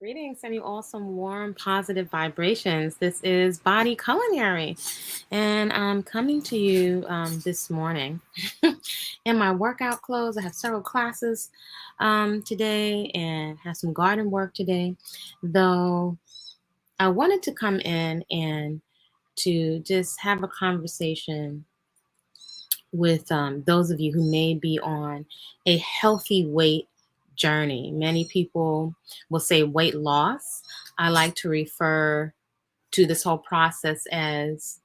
Greetings, sending you all some warm, positive vibrations. This is Body-Culinary, and I'm coming to you this morning in my workout clothes. I have several classes today and have some garden work today, though I wanted to come in and to just have a conversation with those of you who may be on a healthy weight journey. Many people will say weight loss. I like to refer to this whole process as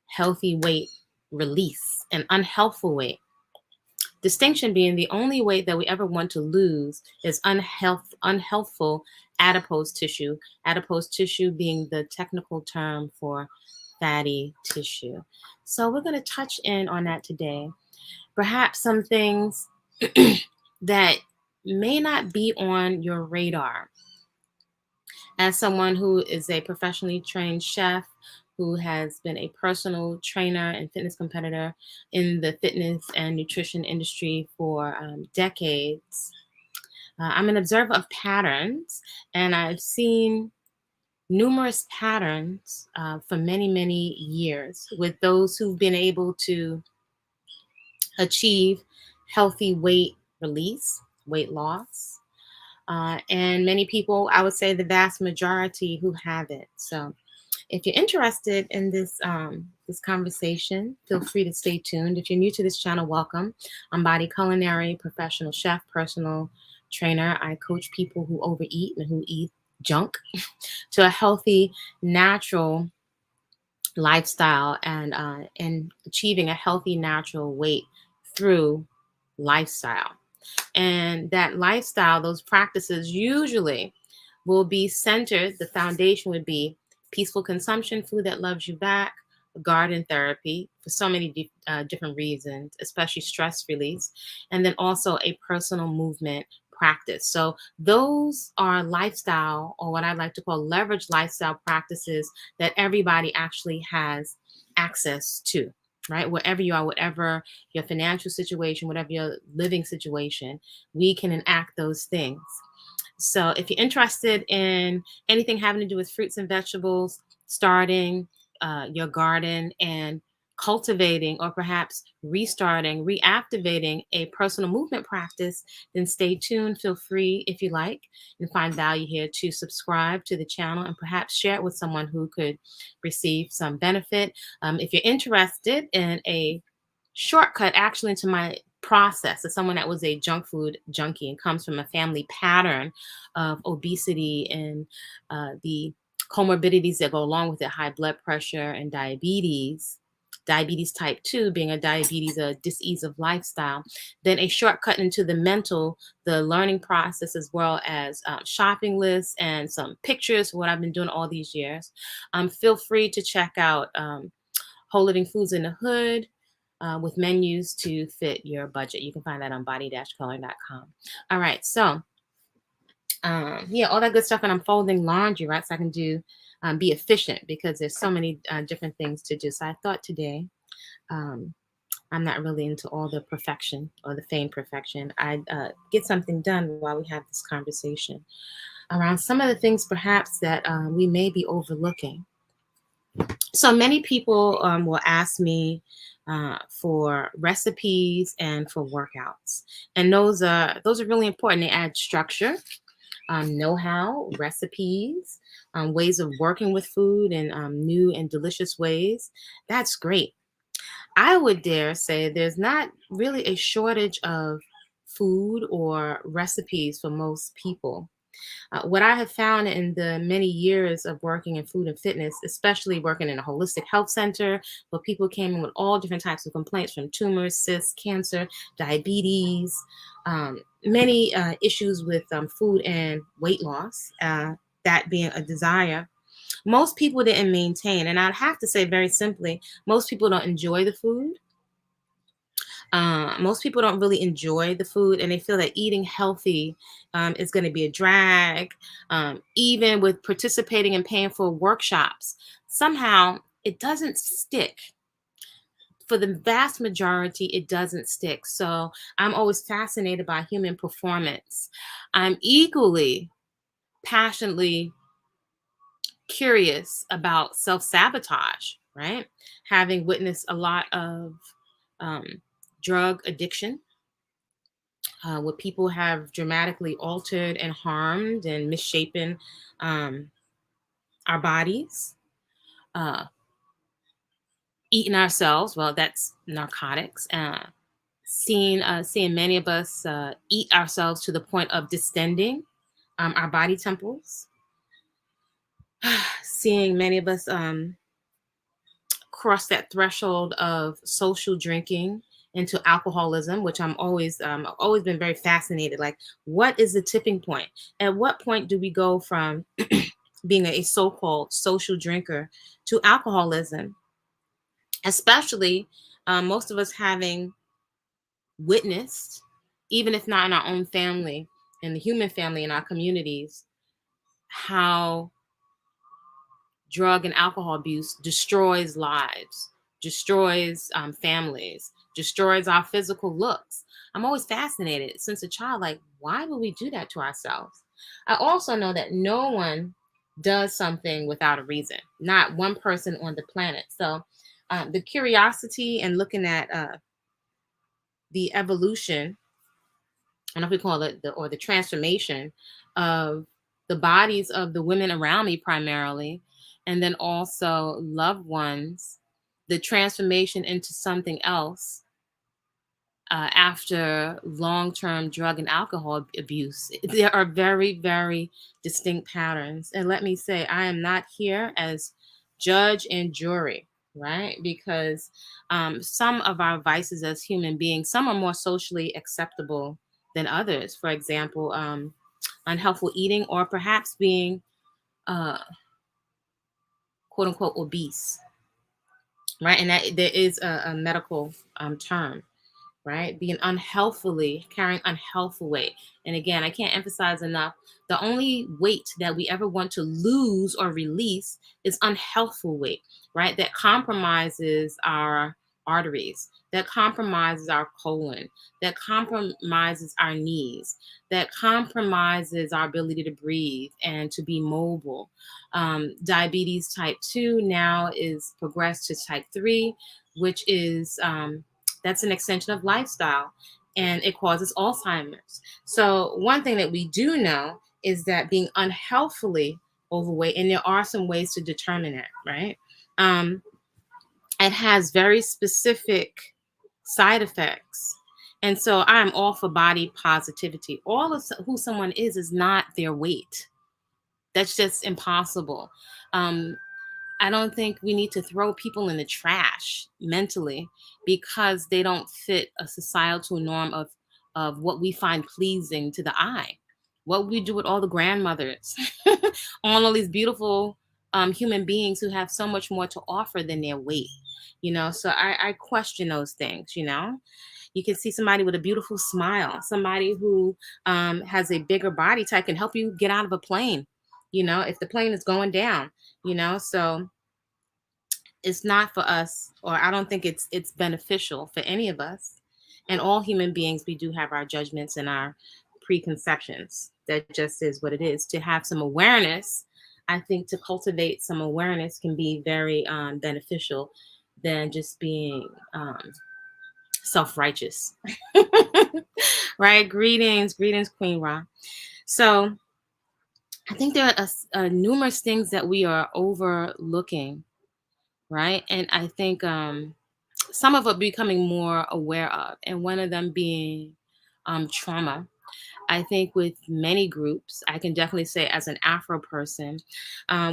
healthy weight release and unhealthful weight. Distinction being the only weight that we ever want to lose is unhealthful adipose tissue. Adipose tissue being the technical term for fatty tissue. So we're going to touch in on that today. Perhaps some things that may not be on your radar. As someone who is a professionally trained chef, who has been a personal trainer and fitness competitor in the fitness and nutrition industry for decades, I'm an observer of patterns, and I've seen numerous patterns for many, many years with those who've been able to achieve healthy weight release, weight loss. And many people, I would say the vast majority who have it. So if you're interested in this conversation, feel free to stay tuned. If you're new to this channel, welcome. I'm Body-Culinary, professional chef, personal trainer. I coach people who overeat and who eat junk to a healthy, natural lifestyle and achieving a healthy, natural weight through lifestyle. And that lifestyle, those practices usually will be centered. The foundation would be peaceful consumption, food that loves you back, garden therapy for so many different reasons, especially stress release, and then also a personal movement practice. So those are lifestyle, or what I like to call leverage lifestyle practices that everybody actually has access to. Right? Wherever you are, whatever your financial situation, whatever your living situation, we can enact those things. So if you're interested in anything having to do with fruits and vegetables, starting your garden and cultivating or perhaps restarting, reactivating a personal movement practice, then stay tuned. Feel free, if you like, and find value here, to subscribe to the channel and perhaps share it with someone who could receive some benefit. If you're interested in a shortcut actually into my process, as someone that was a junk food junkie and comes from a family pattern of obesity and the comorbidities that go along with it, high blood pressure and diabetes type 2 being a disease of lifestyle, then a shortcut into the mental, the learning process, as well as shopping lists and some pictures of what I've been doing all these years. Feel free to check out Whole Living Foods in the Hood, with menus to fit your budget. You can find that on body-culinary.com. All right, so yeah, all that good stuff. And I'm folding laundry, right? So I can be efficient because there's so many different things to do. So I thought today, I'm not really into all the perfection or the feigned perfection. I'd get something done while we have this conversation around some of the things perhaps that we may be overlooking. So many people will ask me for recipes and for workouts, and those are really important. They add structure, know-how, recipes, ways of working with food in new and delicious ways. That's great. I would dare say there's not really a shortage of food or recipes for most people. What I have found in the many years of working in food and fitness, especially working in a holistic health center, where people came in with all different types of complaints, from tumors, cysts, cancer, diabetes, many issues with food and weight loss, that being a desire. Most people didn't maintain, and I'd have to say very simply, most people don't enjoy the food. Most people don't really enjoy the food, and they feel that eating healthy is going to be a drag. Even with participating in paying for workshops, somehow it doesn't stick. For the vast majority, it doesn't stick. So I'm always fascinated by human performance. I'm equally passionately curious about self-sabotage, right? Having witnessed a lot of um, drug addiction, where people have dramatically altered and harmed and misshapen um, our bodies, uh, eating ourselves. Well, that's narcotics. Seeing many of us eat ourselves to the point of distending our body temples. Seeing many of us cross that threshold of social drinking into alcoholism, which I've always been very fascinated. Like, what is the tipping point? At what point do we go from being a so-called social drinker to alcoholism? Especially most of us having witnessed, even if not in our own family, in the human family, in our communities, how drug and alcohol abuse destroys lives, destroys families, destroys our physical looks. I'm always fascinated since a child, like, why would we do that to ourselves? I also know that no one does something without a reason, not one person on the planet. So the curiosity and looking at the evolution, I don't know if we call it the transformation of the bodies of the women around me primarily, and then also loved ones, the transformation into something else after long-term drug and alcohol abuse. There are very, very distinct patterns. And let me say, I am not here as judge and jury, right? Because some of our vices as human beings, some are more socially acceptable than others. For example, unhealthful eating, or perhaps being uh, quote unquote obese, right? And that there is a medical term, right? Being unhealthfully, carrying unhealthful weight. And again, I can't emphasize enough, the only weight that we ever want to lose or release is unhealthful weight, right? That compromises our arteries, that compromises our colon, that compromises our knees, that compromises our ability to breathe and to be mobile. Diabetes type 2 now is progressed to type 3, which is that's an extension of lifestyle, and it causes Alzheimer's. So, one thing that we do know is that being unhealthfully overweight, and there are some ways to determine it, right? Um, it has very specific side effects. And so I'm all for body positivity. All of who someone is not their weight. That's just impossible. Um, I don't think we need to throw people in the trash mentally because they don't fit a societal norm of what we find pleasing to the eye. What we do with all the grandmothers, all of these beautiful human beings who have so much more to offer than their weight, So I question those things. You can see somebody with a beautiful smile, somebody who has a bigger body type can help you get out of a plane. If the plane is going down, so it's not for us, or I don't think it's beneficial for any of us. And all human beings, we do have our judgments and our preconceptions. That just is what it is. To have some awareness, I think to cultivate some awareness can be very beneficial than just being self-righteous. Right? Greetings, Queen Ra. So I think there are numerous things that we are overlooking, right? And I think some of it becoming more aware of, and one of them being trauma. I think with many groups, I can definitely say as an Afro person,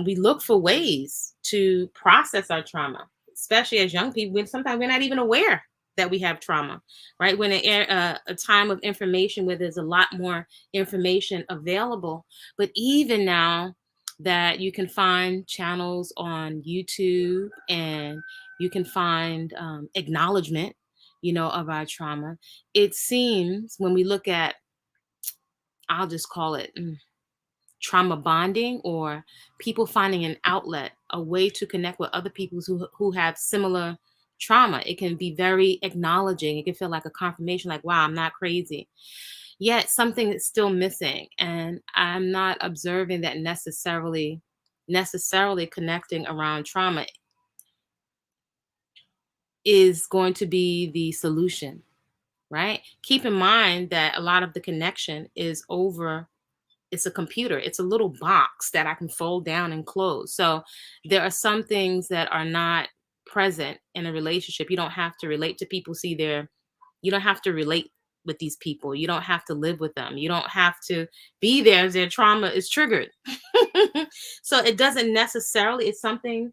we look for ways to process our trauma, especially as young people. Sometimes we're not even aware that we have trauma, right? When a time of information where there's a lot more information available, but even now that you can find channels on YouTube and you can find acknowledgement, of our trauma. It seems when we look at, I'll just call it trauma bonding, or people finding an outlet, a way to connect with other people who have similar trauma. It can be very acknowledging. It can feel like a confirmation, like, wow, I'm not crazy. Yet something is still missing, and I'm not observing that necessarily connecting around trauma is going to be the solution, right? Keep in mind that a lot of the connection is over. It's a computer. It's a little box that I can fold down and close. So there are some things that are not present in a relationship. You don't have to relate to people. You don't have to relate with these people. You don't have to live with them. You don't have to be there as their trauma is triggered. So it doesn't necessarily, it's something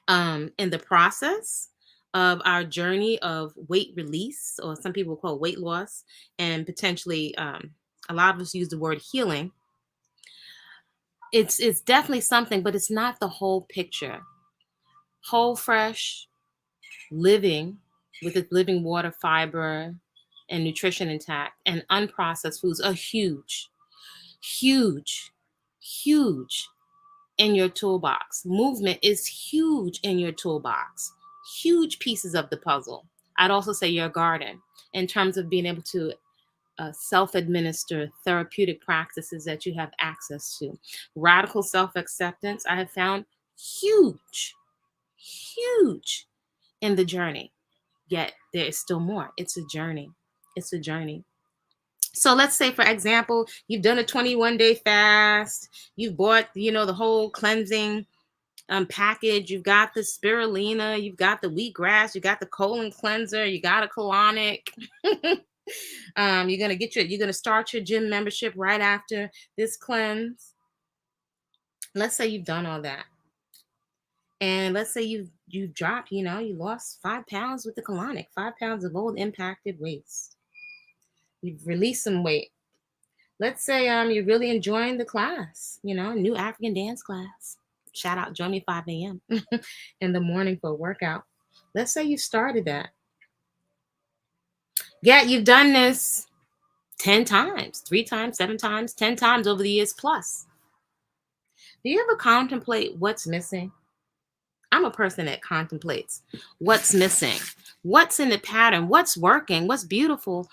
in the process of our journey of weight release, or some people call weight loss, and potentially a lot of us use the word healing. It's definitely something, but it's not the whole picture. Whole fresh living with its living water, fiber, and nutrition intact, and unprocessed foods are huge, huge, huge in your toolbox. Movement is huge in your toolbox. Huge pieces of the puzzle. I'd also say your garden in terms of being able to self-administer therapeutic practices that you have access to. Radical self-acceptance, I have found huge, huge in the journey. Yet there is still more. It's a journey. It's a journey. So let's say, for example, you've done a 21-day fast. You've bought, the whole cleansing package. You've got the spirulina. You've got the wheatgrass. You got the colon cleanser. You got a colonic. You're gonna start your gym membership right after this cleanse. Let's say you've done all that, and let's say you've dropped. You lost 5 pounds with the colonic, 5 pounds of old impacted waste. You've released some weight. Let's say you're really enjoying the class. New African dance class. Shout out, join me 5 a.m. in the morning for a workout. Let's say you started that. Yeah, you've done this 10 times, 3 times, 7 times, 10 times over the years plus. Do you ever contemplate what's missing? I'm a person that contemplates what's missing, what's in the pattern, what's working, what's beautiful,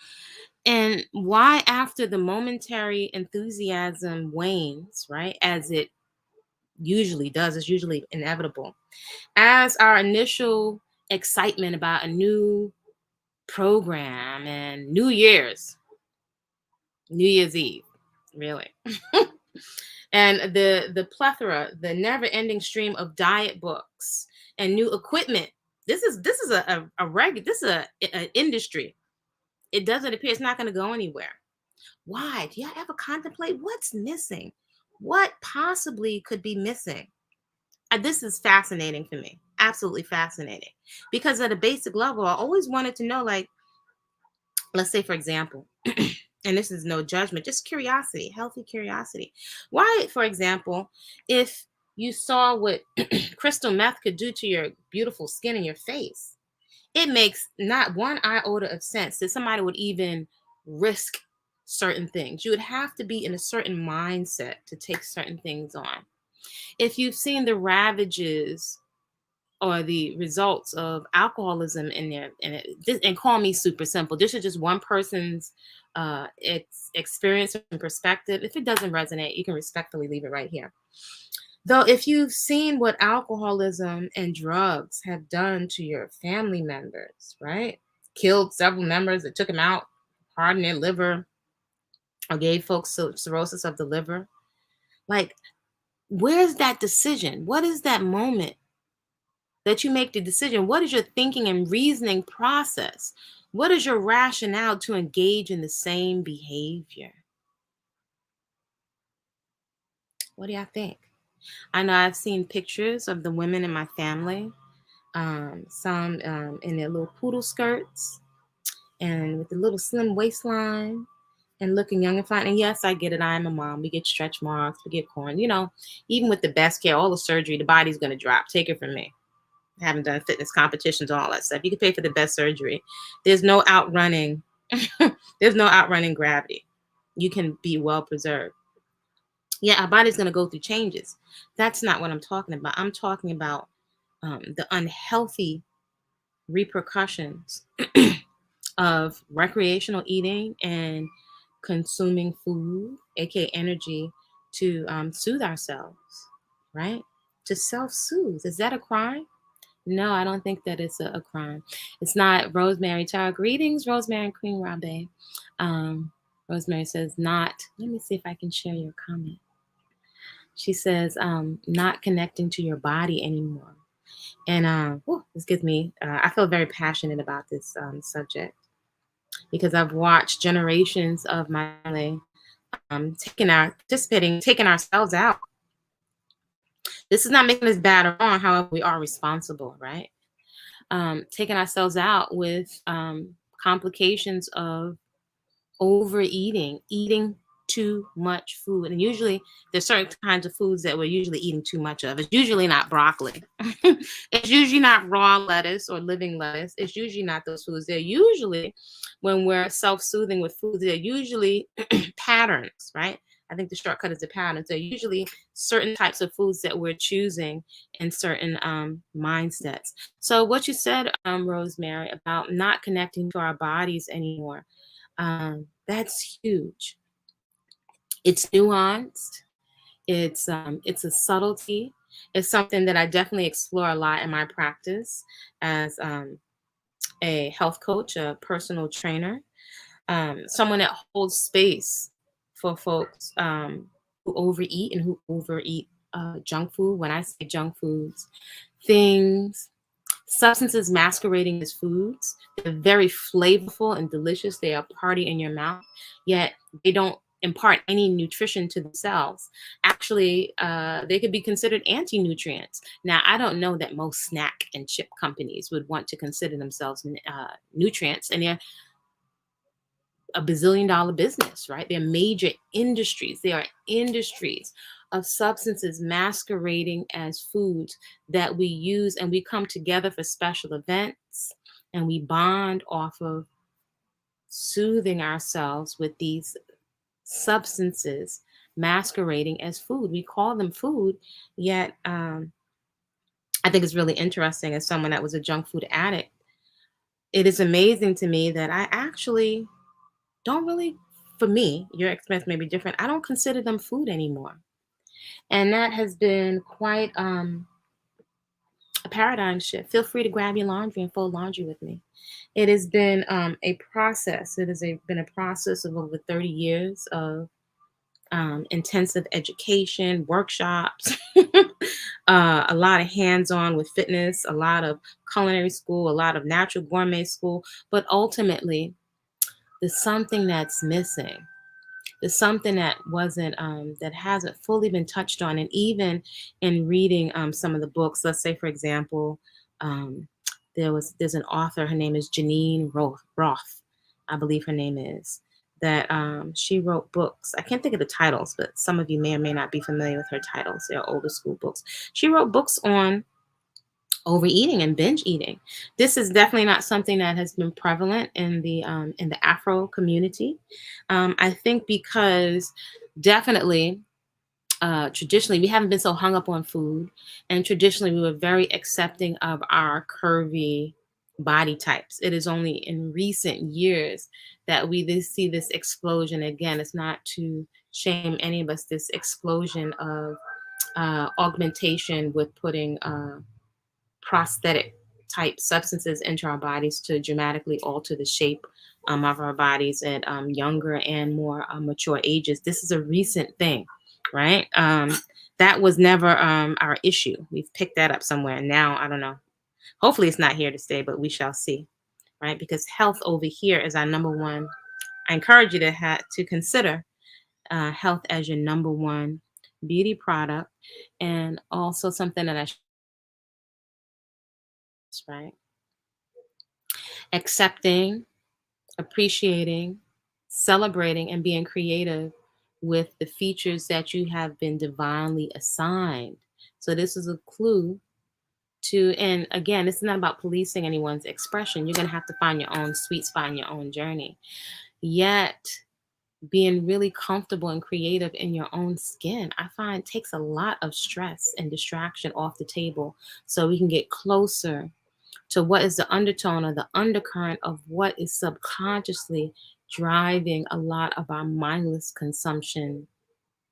and why, after the momentary enthusiasm wanes, right? As it usually does, it's usually inevitable. As our initial excitement about a new program and New Year's Eve, really. And the plethora, the never-ending stream of diet books and new equipment. This is an industry. It doesn't appear it's not going to go anywhere. Why? Do y'all ever contemplate what's missing? What possibly could be missing? This is fascinating for me. Absolutely fascinating. Because at a basic level, I always wanted to know, like, let's say, for example, and this is no judgment, just curiosity, healthy curiosity. Why, for example, if you saw what crystal meth could do to your beautiful skin and your face, it makes not one iota of sense that somebody would even risk certain things. You would have to be in a certain mindset to take certain things on. If you've seen the ravages or the results of alcoholism in there, and call me super simple, this is just one person's experience and perspective. If it doesn't resonate, you can respectfully leave it right here. Though, if you've seen what alcoholism and drugs have done to your family members, right? Killed several members, that took them out, hardened their liver, or gave folks cirrhosis of the liver. Like, where's that decision? What is that moment that you make the decision? What is your thinking and reasoning process? What is your rationale to engage in the same behavior? What do y'all think? I know I've seen pictures of the women in my family, some in their little poodle skirts and with the little slim waistline and looking young and fine. And yes, I get it. I am a mom. We get stretch marks, we get corn. Even with the best care, all the surgery, the body's going to drop. Take it from me. I haven't done fitness competitions, all that stuff. You can pay for the best surgery. There's no outrunning. There's no outrunning gravity. You can be well preserved. Yeah, our body's going to go through changes. That's not what I'm talking about. I'm talking about the unhealthy repercussions of recreational eating and consuming food, aka energy, to soothe ourselves, right? To self-soothe. Is that a crime? No, I don't think that it's a crime. It's not. Rosemary Tara. Greetings, Rosemary and Queen Rabe. Rosemary says, not. Let me see if I can share your comment. She says, not connecting to your body anymore. And this gives me, I feel very passionate about this subject because I've watched generations of my family taking ourselves out. This is not making us bad or wrong, however, we are responsible, right? Taking ourselves out with complications of overeating, eating too much food. And usually there's certain kinds of foods that we're usually eating too much of. It's usually not broccoli. It's usually not raw lettuce or living lettuce. It's usually not those foods. They're usually, when we're self-soothing with foods, they're usually patterns, right? I think the shortcut is the patterns. They're usually certain types of foods that we're choosing in certain mindsets. So what you said, Rosemary, about not connecting to our bodies anymore, that's huge. It's nuanced. It's a subtlety. It's something that I definitely explore a lot in my practice as a health coach, a personal trainer, someone that holds space for folks who overeat and who overeat junk food. When I say junk foods, things, substances masquerading as foods. They're very flavorful and delicious. They are party in your mouth, yet they don't impart any nutrition to themselves. Actually, they could be considered anti-nutrients. Now, I don't know that most snack and chip companies would want to consider themselves nutrients, and they're a bazillion-dollar business, right? They're major industries. They are industries of substances masquerading as foods that we use, and we come together for special events and we bond off of soothing ourselves with these substances masquerading as food. We call them food, yet I think it's really interesting as someone that was a junk food addict. It is amazing to me that I actually don't really, for me, your experience may be different. I don't consider them food anymore. And that has been quite a paradigm shift. Feel free to grab your laundry and fold laundry with me. It has been a process. It has been a process of over 30 years of intensive education, workshops, a lot of hands-on with fitness, a lot of culinary school, a lot of natural gourmet school. But ultimately, there's something that's missing. There's something that wasn't that hasn't fully been touched on. And even in reading some of the books, let's say for example, um, there's an author, her name is Janine Roth, I believe her name is, that she wrote books. I can't think of the titles, but some of you may or may not be familiar with her titles. They're older school books. She wrote books on overeating and binge eating. This is definitely not something that has been prevalent in the Afro community. I think because definitely traditionally we haven't been so hung up on food, and traditionally we were very accepting of our curvy body types. It is only in recent years that we see this explosion. Again, it's not to shame any of us. This explosion of augmentation with putting prosthetic type substances into our bodies to dramatically alter the shape of our bodies at younger and more mature ages. This is a recent thing, right? That was never our issue. We've picked that up somewhere. Now, I don't know. Hopefully, it's not here to stay, but we shall see, right? Because health over here is our number one. I encourage you to consider health as your number one beauty product, and also something that right? Accepting, appreciating, celebrating, and being creative with the features that you have been divinely assigned. So this is a clue to, and again, it's not about policing anyone's expression. You're going to have to find your own sweet spot in your own journey. Yet, being really comfortable and creative in your own skin, I find takes a lot of stress and distraction off the table so we can get closer to what is the undertone or the undercurrent of what is subconsciously driving a lot of our mindless consumption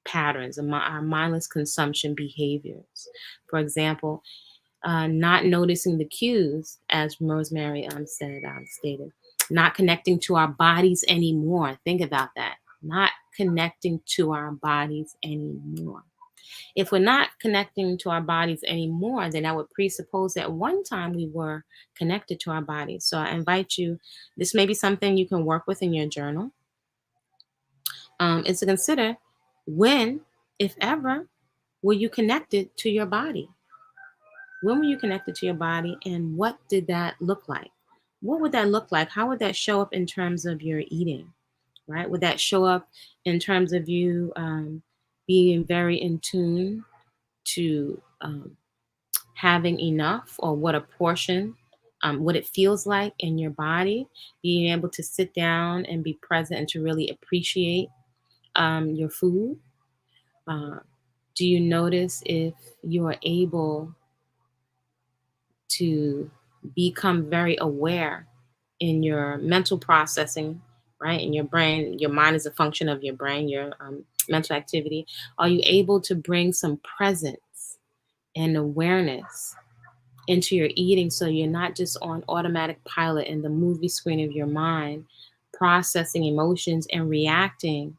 patterns, and our mindless consumption behaviors. For example, not noticing the cues, as Rosemary stated, not connecting to our bodies anymore. Think about that. Not connecting to our bodies anymore. If we're not connecting to our bodies anymore, then that would presuppose that one time we were connected to our bodies. So I invite you, this may be something you can work with in your journal, is to consider when, if ever, were you connected to your body? When were you connected to your body, and what did that look like? What would that look like? How would that show up in terms of your eating, right? Would that show up in terms of you being very in tune to having enough, or what a portion, what it feels like in your body, being able to sit down and be present and to really appreciate your food? Do you notice if you are able to become very aware in your mental processing, right? In your brain, your mind is a function of your brain, your mental activity. Are you able to bring some presence and awareness into your eating, so you're not just on automatic pilot in the movie screen of your mind, processing emotions and reacting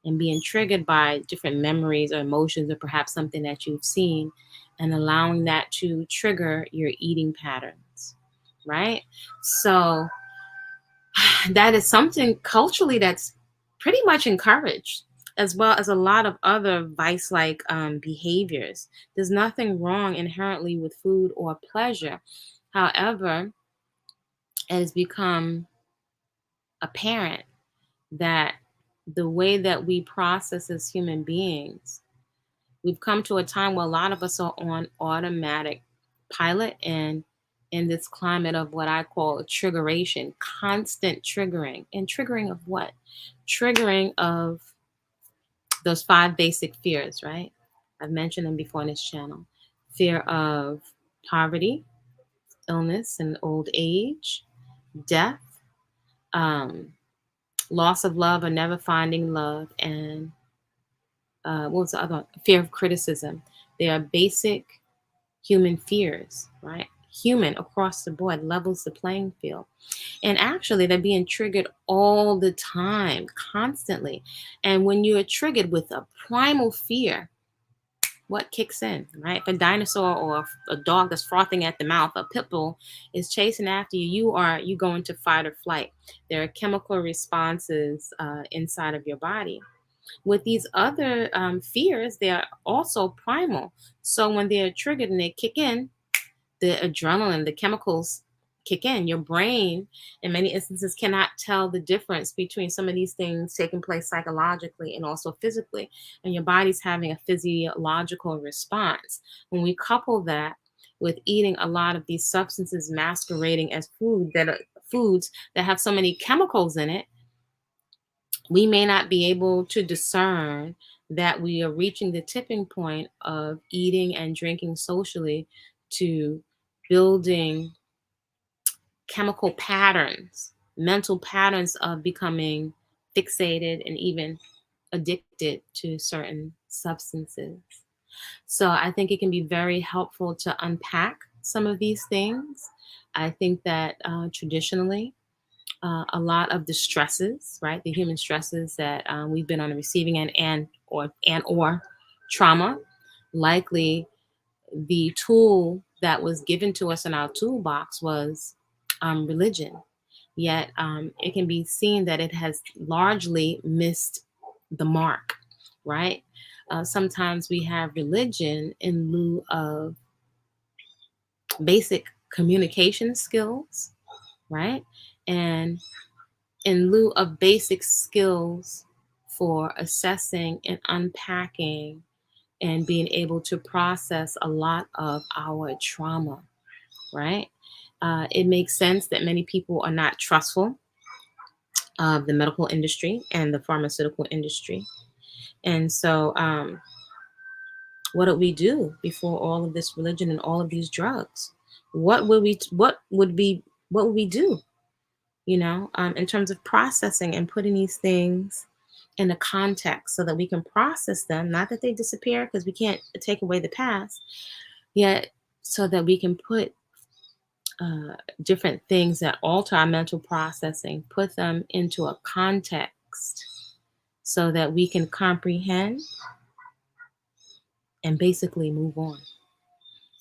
and being triggered by different memories or emotions, or perhaps something that you've seen, and allowing that to trigger your eating patterns, right? So that is something culturally that's pretty much encouraged, as well as a lot of other vice like behaviors. There's nothing wrong inherently with food or pleasure. However, it has become apparent that the way that we process as human beings, we've come to a time where a lot of us are on automatic pilot, and in this climate of what I call triggeration, constant triggering. And triggering of what? Triggering of those 5 basic fears, right? I've mentioned them before on this channel. Fear of poverty, illness and old age, death, um, loss of love or never finding love, and what was the other one? Fear of criticism. They are basic human fears, right? Human across the board, levels the playing field. And actually, they're being triggered all the time, constantly. And when you're triggered with a primal fear, what kicks in, right? If a dinosaur or a dog that's frothing at the mouth, a pit bull, is chasing after you, you go into fight or flight. There are chemical responses inside of your body. With these other fears, they are also primal. So when they're triggered and they kick in, the adrenaline, the chemicals kick in. Your brain, in many instances, cannot tell the difference between some of these things taking place psychologically and also physically. And your body's having a physiological response. When we couple that with eating a lot of these substances masquerading as foods that have so many chemicals in it, we may not be able to discern that we are reaching the tipping point of eating and drinking socially to building chemical patterns, mental patterns of becoming fixated and even addicted to certain substances. So I think it can be very helpful to unpack some of these things. I think that traditionally, a lot of the stresses, right, the human stresses that we've been on the receiving end, and or trauma, likely the tool that was given to us in our toolbox was religion. Yet it can be seen that it has largely missed the mark, right? Sometimes we have religion in lieu of basic communication skills, right? And in lieu of basic skills for assessing and unpacking and being able to process a lot of our trauma, right? It makes sense that many people are not trustful of the medical industry and the pharmaceutical industry. And so, what did we do before all of this religion and all of these drugs? What would we do? in terms of processing and putting these things in a context so that we can process them, not that they disappear because we can't take away the past, yet so that we can put different things that alter our mental processing, put them into a context so that we can comprehend and basically move on.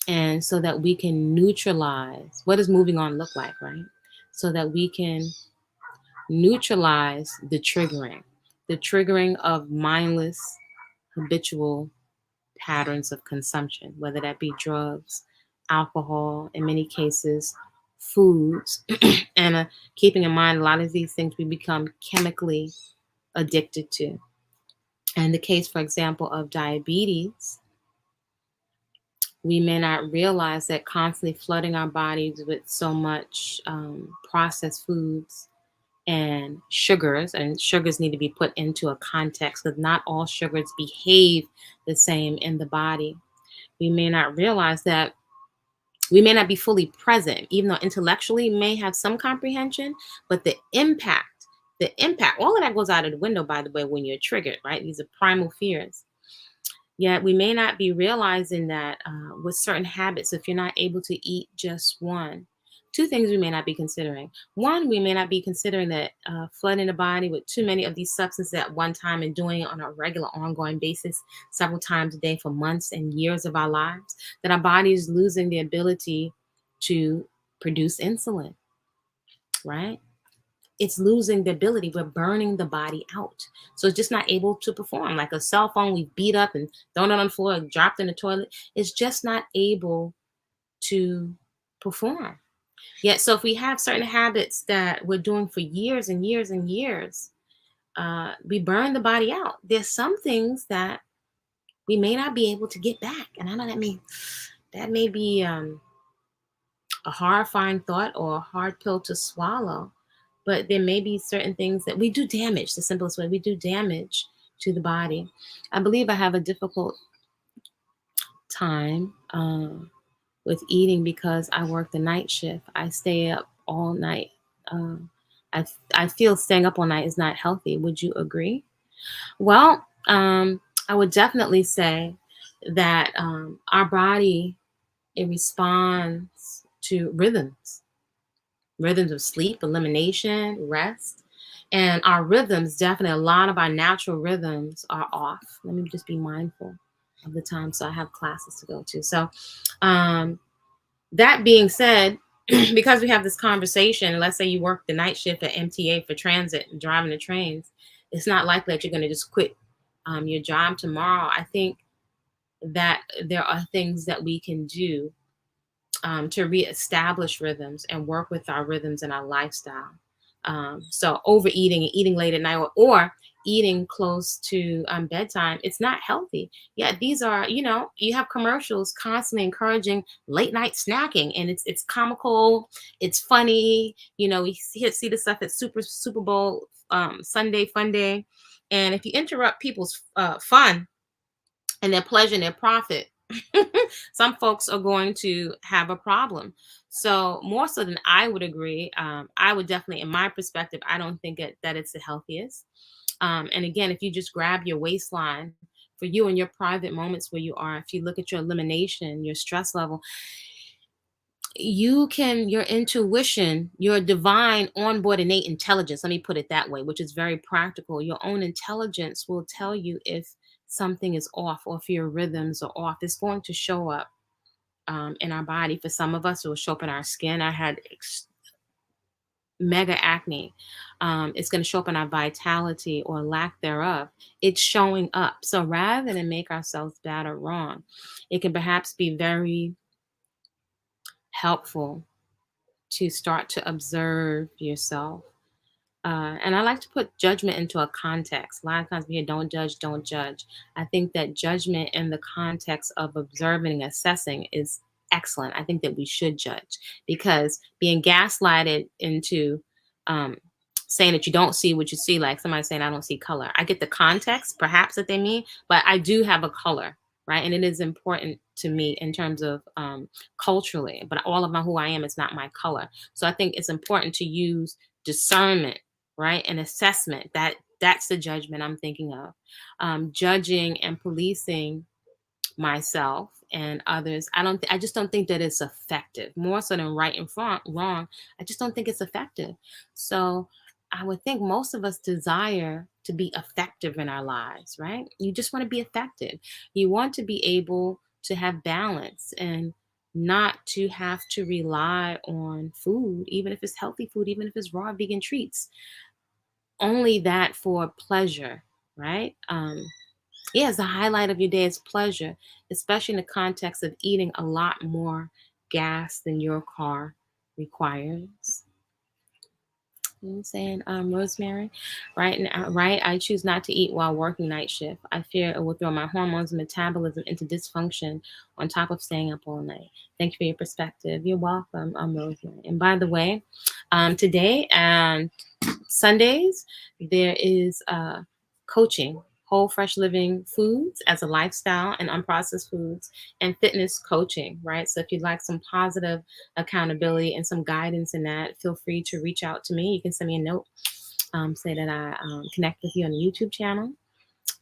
And so that we can neutralize what does moving on look like, right? So that we can neutralize the triggering of mindless, habitual patterns of consumption, whether that be drugs, alcohol, in many cases, foods. And keeping in mind, a lot of these things we become chemically addicted to. And the case, for example, of diabetes, we may not realize that constantly flooding our bodies with so much processed foods and sugars need to be put into a context because not all sugars behave the same in the body. We may not realize that we may not be fully present, even though intellectually we may have some comprehension, but the impact, all of that goes out of the window, by the way, when you're triggered, right? These are primal fears. Yet we may not be realizing that with certain habits, if you're not able to eat just one, two things we may not be considering. One, we may not be considering that flooding the body with too many of these substances at one time and doing it on a regular, ongoing basis, several times a day for months and years of our lives, that our body is losing the ability to produce insulin, right? It's losing the ability. We're burning the body out. So it's just not able to perform. Like a cell phone we beat up and thrown it on the floor, and dropped in the toilet. It's just not able to perform. Yet, so if we have certain habits that we're doing for years and years and years, we burn the body out. There's some things that we may not be able to get back. And I know that may be a horrifying thought or a hard pill to swallow. But there may be certain things that we do damage, the simplest way, we do damage to the body. I believe I have a difficult time with eating because I work the night shift. I stay up all night. I feel staying up all night is not healthy. Would you agree? Well, I would definitely say that our body, it responds to rhythms of sleep, elimination, rest. And our rhythms, definitely a lot of our natural rhythms are off. Let me just be mindful of the time. So I have classes to go to. So that being said, because we have this conversation, let's say you work the night shift at MTA for transit and driving the trains, it's not likely that you're going to just quit your job tomorrow. I think that there are things that we can do to reestablish rhythms and work with our rhythms and our lifestyle. So overeating and eating late at night or eating close to bedtime, it's not healthy. Yeah, these are, you have commercials constantly encouraging late night snacking, and it's comical, it's funny. We see the stuff at Super Bowl Sunday Fun Day, and if you interrupt people's fun and their pleasure and their profit, some folks are going to have a problem. So more so than I would agree, I would definitely, in my perspective, I don't think that it's the healthiest. And again, if you just grab your waistline for you in your private moments where you are, if you look at your elimination, your stress level, your intuition, your divine onboard innate intelligence, let me put it that way, which is very practical. Your own intelligence will tell you if something is off or if your rhythms are off. It's going to show up in our body. For some of us, it will show up in our skin. I had mega acne. It's going to show up in our vitality or lack thereof. It's showing up. So rather than make ourselves bad or wrong, it can perhaps be very helpful to start to observe yourself. And I like to put judgment into a context. A lot of times we hear, don't judge, don't judge. I think that judgment in the context of observing and assessing is excellent. I think that we should judge, because being gaslighted into saying that you don't see what you see, like somebody saying, I don't see color. I get the context perhaps that they mean, but I do have a color, right? And it is important to me in terms of culturally, but all of who I am is not my color. So I think it's important to use discernment, right? And assessment. That's the judgment I'm thinking of. Judging and policing myself and others. I just don't think that it's effective. More so than right and wrong, I just don't think it's effective. So I would think most of us desire to be effective in our lives, right? You just want to be effective. You want to be able to have balance and not to have to rely on food, even if it's healthy food, even if it's raw vegan treats, only that for pleasure, right? Yeah, it's the highlight of your day is pleasure, especially in the context of eating a lot more gas than your car requires. You know what I'm saying, Rosemary? Right now, right? I choose not to eat while working night shift. I fear it will throw my hormones and metabolism into dysfunction on top of staying up all night. Thank you for your perspective. You're welcome, Rosemary. And by the way, today and Sundays, there is coaching, whole fresh living foods as a lifestyle and unprocessed foods and fitness coaching, right? So if you'd like some positive accountability and some guidance in that, feel free to reach out to me. You can send me a note, say that I connect with you on the YouTube channel.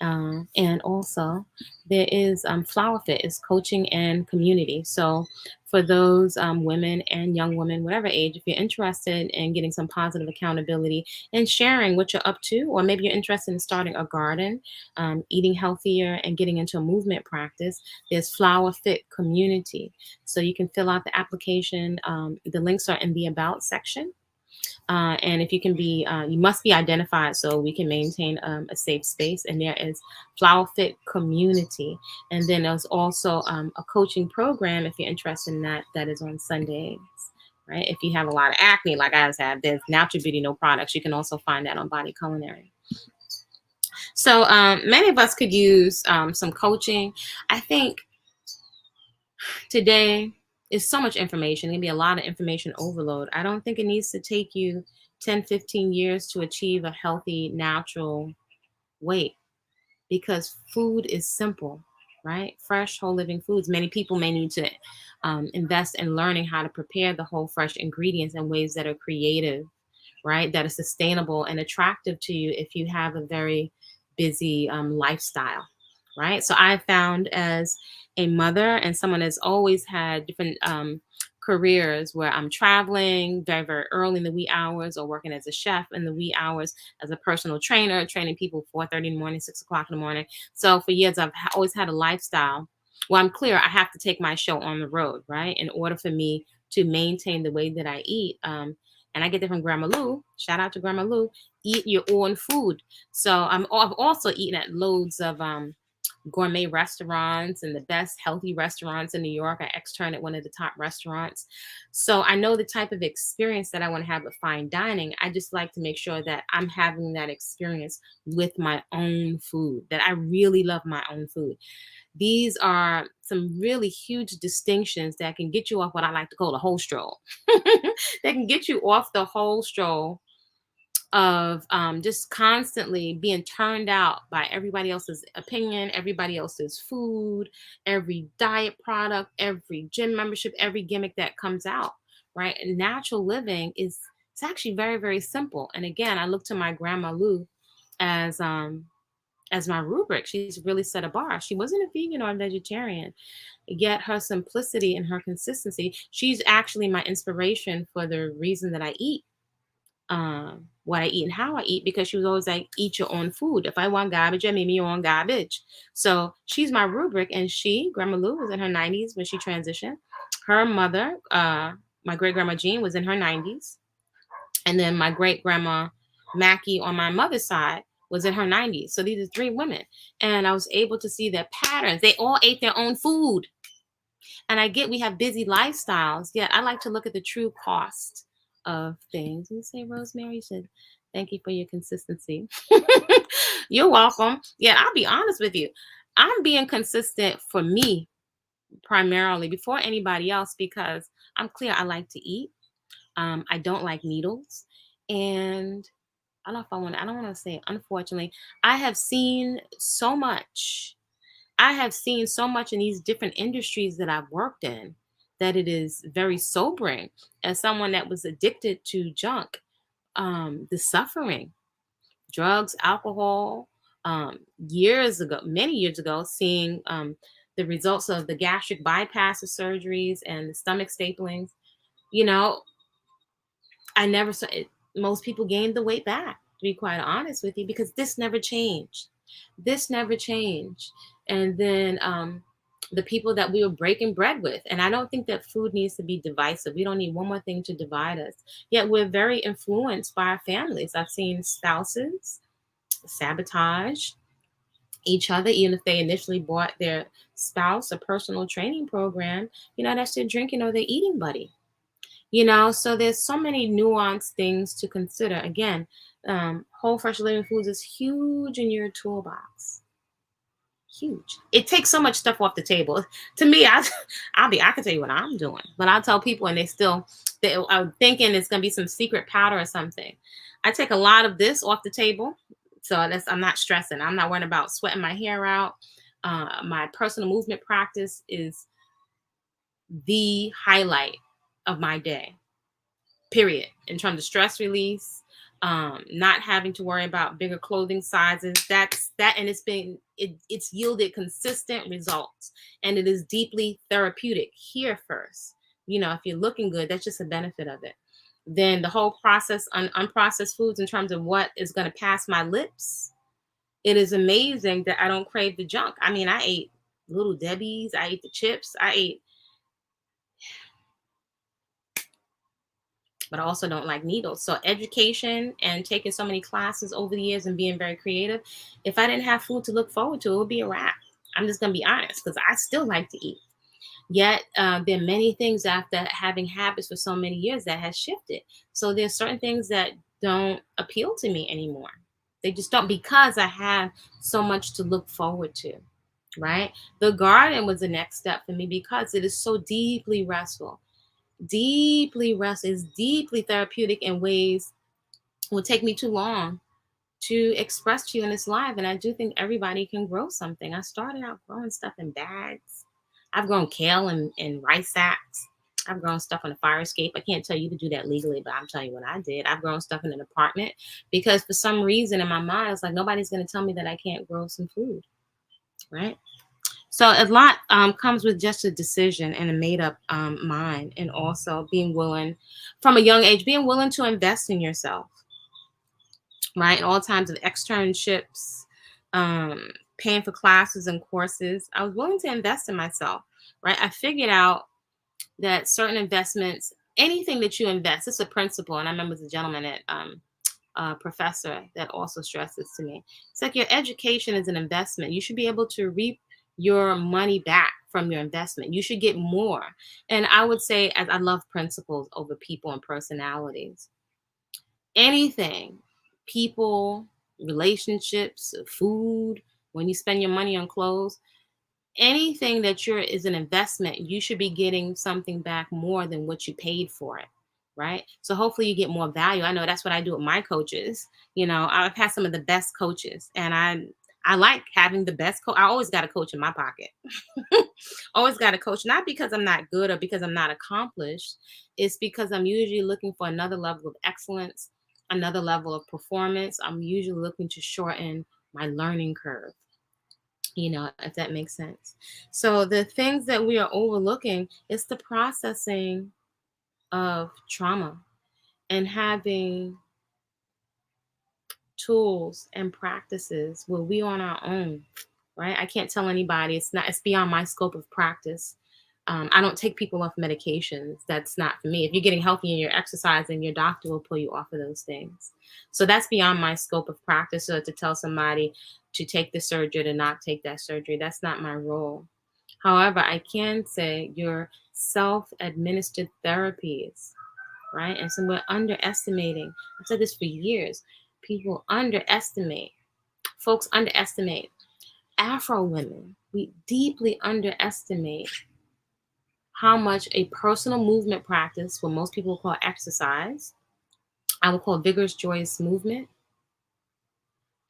And also, there is Flower Fit is coaching and community. So, for those women and young women, whatever age, if you're interested in getting some positive accountability and sharing what you're up to, or maybe you're interested in starting a garden, eating healthier, and getting into a movement practice, there's Flower Fit Community. So, you can fill out the application. The links are in the About section. And if you can be, you must be identified so we can maintain a safe space. And there is Flower Fit Community. And then there's also a coaching program if you're interested in that, that is on Sundays. Right. If you have a lot of acne, like I have, there's Natural Beauty No Products. You can also find that on Body-Culinary. So many of us could use some coaching. I think today is so much information. It can be a lot of information overload. I don't think it needs to take you 10, 15 years to achieve a healthy, natural weight because food is simple, right? Fresh, whole living foods. Many people may need to invest in learning how to prepare the whole, fresh ingredients in ways that are creative, right? That are sustainable and attractive to you if you have a very busy lifestyle, right? So I found as a mother and someone that's always had different careers where I'm traveling very, very early in the wee hours or working as a chef in the wee hours as a personal trainer, training people 4:30 in the morning, 6 o'clock in the morning. So for years, I've always had a lifestyle. Well, I'm clear I have to take my show on the road, right? In order for me to maintain the way that I eat. And I get that from Grandma Lou. Shout out to Grandma Lou. Eat your own food. So I've also eaten at loads of gourmet restaurants and the best healthy restaurants in New York. I externed at one of the top restaurants. So I know the type of experience that I want to have with fine dining. I just like to make sure that I'm having that experience with my own food, that I really love my own food. These are some really huge distinctions that can get you off what I like to call the whole stroll. They can get you off the whole stroll of just constantly being turned out by everybody else's opinion, everybody else's food, every diet product, every gym membership, every gimmick that comes out, right? And natural living is it's actually very, very simple. And again, I look to my grandma Lou as my rubric. She's really set a bar. She wasn't a vegan or a vegetarian, yet her simplicity and her consistency, she's actually my inspiration for the reason that I eat what I eat and how I eat because she was always like, eat your own food. If I want garbage, I make me your own garbage. So she's my rubric. And Grandma Lou, was in her 90s when she transitioned. Her mother, my great grandma Jean, was in her 90s. And then my great grandma Mackie on my mother's side was in her 90s. So these are three women. And I was able to see their patterns. They all ate their own food. And I get we have busy lifestyles, yet I like to look at the true cost of things. You say, Rosemary, you said, thank you for your consistency. You're welcome. Yeah, I'll be honest with you. I'm being consistent for me primarily before anybody else because I'm clear I like to eat. I don't like needles. And I don't want to say, unfortunately, I have seen so much in these different industries that I've worked in that it is very sobering as someone that was addicted to junk. the suffering, drugs, alcohol. Years ago, many years ago, seeing the results of the gastric bypass surgeries and the stomach staplings. You know, I never saw it. Most people gained the weight back, to be quite honest with you, because this never changed. This never changed. And then the people that we were breaking bread with. And I don't think that food needs to be divisive. We don't need one more thing to divide us. Yet we're very influenced by our families. I've seen spouses sabotage each other, even if they initially bought their spouse a personal training program, that's their drinking or their eating buddy. So there's so many nuanced things to consider. Again, whole fresh living foods is huge in your toolbox. Huge. It takes so much stuff off the table. To me, I can tell you what I'm doing, but I'll tell people and they are thinking it's gonna be some secret powder or something. I take a lot of this off the table, so I'm not stressing. I'm not worrying about sweating my hair out. My personal movement practice is the highlight of my day, period, in terms of stress release, not having to worry about bigger clothing sizes. And it's yielded consistent results, and it is deeply therapeutic here first. If you're looking good, that's just a benefit of it. Then the whole process on unprocessed foods, in terms of what is going to pass my lips, it is amazing that I don't crave the junk. I mean, I ate Little Debbie's, I ate the chips, I ate, but I also don't like needles. So education and taking so many classes over the years and being very creative, if I didn't have food to look forward to, it would be a wrap. I'm just going to be honest, because I still like to eat. Yet there are many things after having habits for so many years that has shifted. So there's certain things that don't appeal to me anymore. They just don't, because I have so much to look forward to, right? The garden was the next step for me because it is so deeply restful. Deeply rest is deeply therapeutic in ways will take me too long to express to you in this live. And I do think everybody can grow something. I started out growing stuff in bags. I've grown kale in rice sacks. I've grown stuff on a fire escape. I can't tell you to do that legally, but I'm telling you what I did. I've grown stuff in an apartment because for some reason in my mind, it's like nobody's going to tell me that I can't grow some food, right? So a lot comes with just a decision and a made up mind, and also being willing from a young age, being willing to invest in yourself, right? In all times of externships, paying for classes and courses. I was willing to invest in myself, right? I figured out that certain investments, anything that you invest, it's a principle. And I remember the gentleman at professor that also stresses to me. It's like your education is an investment. You should be able to reap your money back from your investment. You should get more. And I would say, as I love principles over people and personalities, anything, people, relationships, food, when you spend your money on clothes, anything that is an investment, you should be getting something back more than what you paid for it, right? So hopefully you get more value. I know that's what I do with my coaches. I've had some of the best coaches, and I like having the best coach. I always got a coach in my pocket. Always got a coach, not because I'm not good or because I'm not accomplished. It's because I'm usually looking for another level of excellence, another level of performance. I'm usually looking to shorten my learning curve, if that makes sense. So the things that we are overlooking is the processing of trauma, and having tools and practices where we on our own, right? I can't tell anybody. It's beyond my scope of practice. I don't take people off medications. That's not for me. If you're getting healthy and you're exercising, your doctor will pull you off of those things. So that's beyond my scope of practice. So to tell somebody to take the surgery, to not take that surgery, that's not my role. However, I can say your self-administered therapies, right? And so we're underestimating. I've said this for years. Folks underestimate. Afro women, we deeply underestimate how much a personal movement practice, what most people call exercise, I would call vigorous, joyous movement,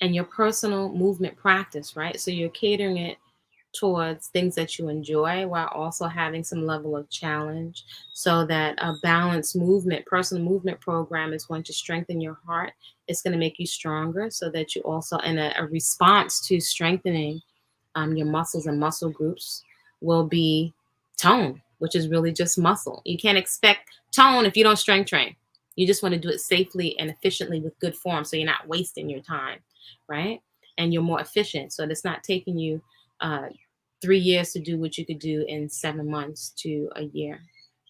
and your personal movement practice, right? So you're catering it towards things that you enjoy while also having some level of challenge, so that a balanced movement, personal movement program is going to strengthen your heart. It's going to make you stronger so that you also, in a response to strengthening your muscles and muscle groups, will be tone, which is really just muscle. You can't expect tone if you don't strength train. You just want to do it safely and efficiently with good form, so you're not wasting your time, right? And you're more efficient, so it's not taking you uh, 3 years to do what you could do in 7 months to a year,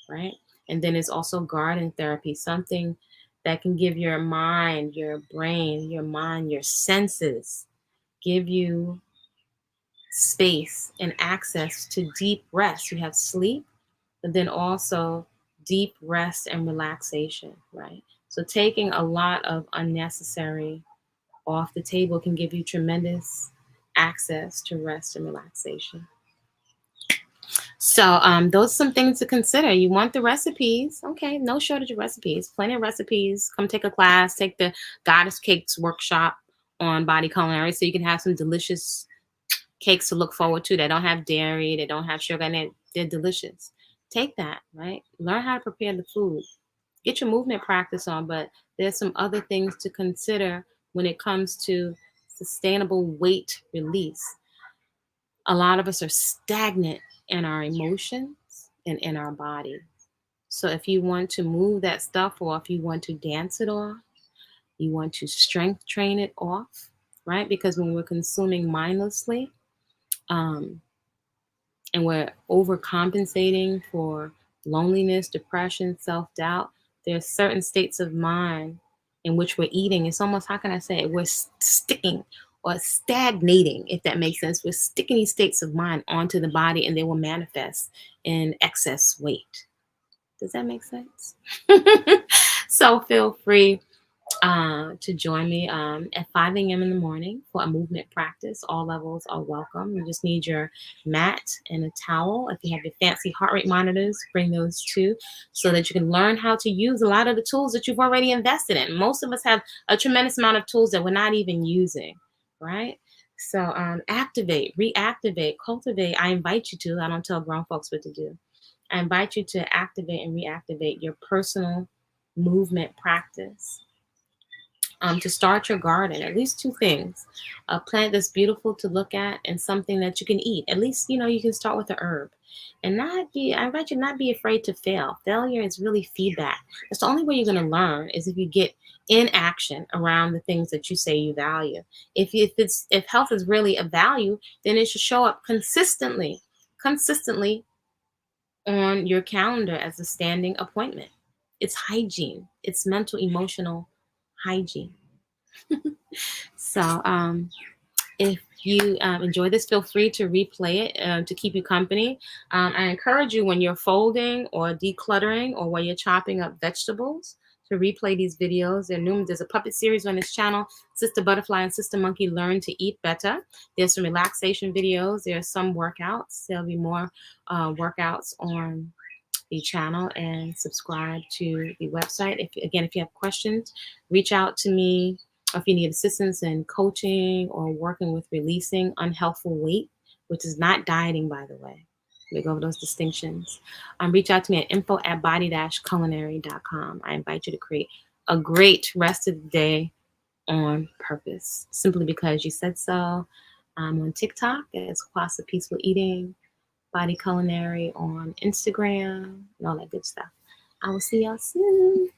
right? And then it's also garden therapy, something that can give your mind, your brain, your mind, your senses, give you space and access to deep rest. You have sleep, but then also deep rest and relaxation, right? So taking a lot of unnecessary off the table can give you tremendous access to rest and relaxation. So those are some things to consider. You want the recipes. Okay, no shortage of recipes. Plenty of recipes. Come take a class. Take the Goddess Cakes workshop on Body-Culinary so you can have some delicious cakes to look forward to. They don't have dairy. They don't have sugar in it. They're delicious. Take that, right? Learn how to prepare the food. Get your movement practice on, but there's some other things to consider when it comes to sustainable weight release. A lot of us are stagnant in our emotions and in our body. So if you want to move that stuff off, you want to dance it off, you want to strength train it off, right? Because when we're consuming mindlessly, um, and we're overcompensating for loneliness, depression, self-doubt, there's certain states of mind in which we're eating. It's almost, how can I say it? We're sticking or stagnating, if that makes sense. We're sticking these states of mind onto the body, and they will manifest in excess weight. Does that make sense? So feel free to join me at 5 a.m. in the morning for a movement practice. All levels are welcome. You just need your mat and a towel. If you have your fancy heart rate monitors, bring those too, so that you can learn how to use a lot of the tools that you've already invested in. Most of us have a tremendous amount of tools that we're not even using, right? So activate, reactivate, cultivate. I invite you to. I don't tell grown folks what to do. I invite you to activate and reactivate your personal movement practice. To start your garden, at least two things: a plant that's beautiful to look at and something that you can eat. At least, you can start with a herb, and I invite you not be afraid to fail. Failure is really feedback. That's the only way you're going to learn, is if you get in action around the things that you say you value. If health is really a value, then it should show up consistently on your calendar as a standing appointment. It's hygiene. It's mental, emotional hygiene. So if you enjoy this, feel free to replay it to keep you company. I encourage you, when you're folding or decluttering or when you're chopping up vegetables, to replay these videos. There's a puppet series on this channel, Sister Butterfly and Sister Monkey Learn to Eat Better. There's some relaxation videos. There's some workouts. There'll be more workouts on the channel, and subscribe to the website. If you have questions, reach out to me. Or if you need assistance in coaching or working with releasing unhealthful weight, which is not dieting, by the way. We go over those distinctions. Reach out to me at info@body-culinary.com. I invite you to create a great rest of the day on purpose, simply because you said so. I'm on TikTok as Kwasapeacefull Eating, Body-Culinary on Instagram, and all that good stuff. I will see y'all soon.